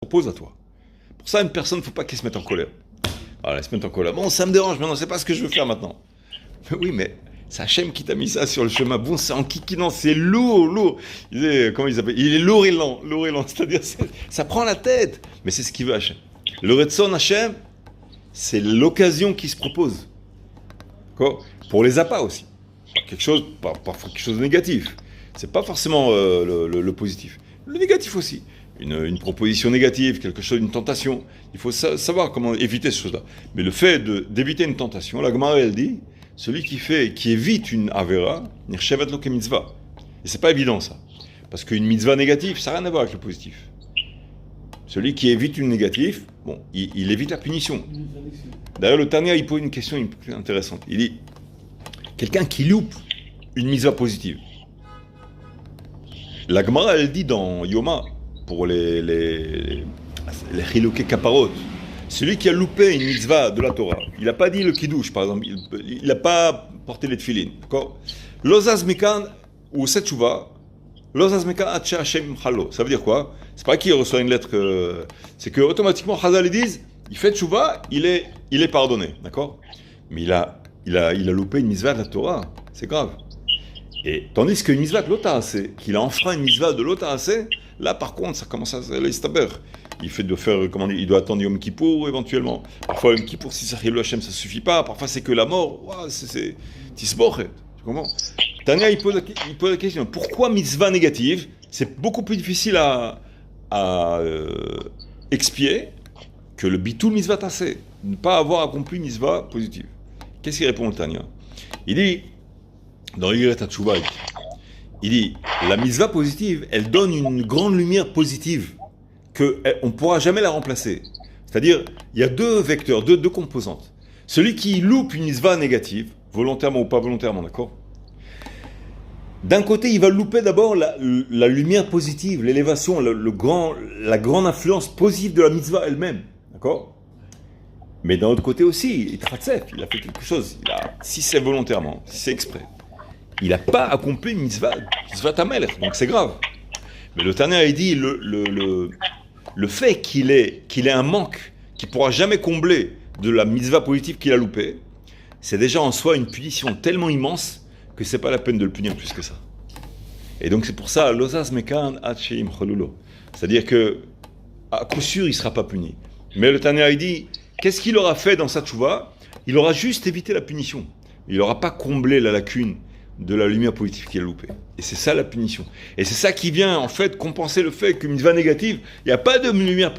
propose à toi. Pour ça, une personne, il ne faut pas qu'elle se mette en colère. Alors, elle se met en colère. Bon, ça me dérange maintenant, c'est pas ce que je veux faire maintenant. Mais oui, mais c'est Hachem qui t'a mis ça sur le chemin. Bon, c'est en kikinant, c'est lourd. Comment ils appellent? Il est lourd et lent. C'est-à-dire, ça prend la tête. Mais c'est ce qu'il veut Hachem. Le Retson Hachem, c'est l'occasion qui se propose. D'accord? Pour les appâts aussi. Parfois quelque chose de négatif. C'est pas forcément le positif. Le négatif aussi. Une proposition négative, quelque chose, une tentation. Il faut savoir comment éviter ces choses-là. Mais le fait d'éviter une tentation, la Gemara elle dit, celui qui évite une avera, nirchevet lo ke mitzvah. Et c'est pas évident ça, parce qu'une mitzvah négative, ça n'a rien à voir avec le positif. Celui qui évite une négative, bon, il évite la punition. D'ailleurs, le Tanya il pose une question intéressante. Il dit, quelqu'un qui loupe une mitzvah positive. La Gemara elle dit dans Yoma, pour les Chiloké Kaparot, celui qui a loupé une mitzvah de la Torah, il n'a pas dit le kiddush par exemple, il n'a pas porté les tefilin, d'accord? Lozaz Mekan ou Setchouva, Lozaz Mekan Atche Hashem Chalo, ça veut dire quoi? C'est pas qu'il reçoit une lettre, c'est que automatiquement Chazal ils disent, il fait tchouva, il est pardonné, d'accord? Mais il a loupé une mitzvah de la Torah, c'est grave. Et tandis qu'une mitzvah de l'Ota'ase, qu'il a enfreint une mitzvah de l'Ota'ase, là par contre ça commence à l'estaber. Il doit attendre Yom Kippour éventuellement. Parfois Yom Kippour, si ça arrive le Hashem, ça suffit pas. Parfois c'est que la mort, wow, c'est tisbochet. Tu comprends? Tania il pose la question, pourquoi mitzvah négative, c'est beaucoup plus difficile à expier que le bitul mitzvah tassé, ne pas avoir accompli une mitzvah positive. Qu'est-ce qu'il répond Tania? Il dit dans Yigret HaTshuva, il dit, la mitzvah positive, elle donne une grande lumière positive qu'on ne pourra jamais la remplacer. C'est-à-dire, il y a deux vecteurs, deux composantes. Celui qui loupe une mitzvah négative, volontairement ou pas volontairement, d'accord? D'un côté, il va louper d'abord la lumière positive, l'élévation, la grande influence positive de la mitzvah elle-même, d'accord? Mais d'un autre côté aussi, il a fait quelque chose. Si c'est volontairement, si c'est exprès, il n'a pas accompli une mitzvah tamelech, donc c'est grave. Mais le Tanya a dit le fait qu'il ait un manque qu'il ne pourra jamais combler de la mitzvah positive qu'il a loupée, c'est déjà en soi une punition tellement immense que c'est pas la peine de le punir plus que ça. Et donc c'est pour ça, lozaz mekan atcheim cholulo. C'est-à-dire que à coup sûr il ne sera pas puni. Mais le Tanya a dit, qu'est-ce qu'il aura fait dans sa tchouva? Il aura juste évité la punition. Il n'aura pas comblé la lacune de la lumière positive qu'il a loupée. Et c'est ça la punition. Et c'est ça qui vient en fait compenser le fait qu'une mitzvah négative, il n'y a pas de lumière positive.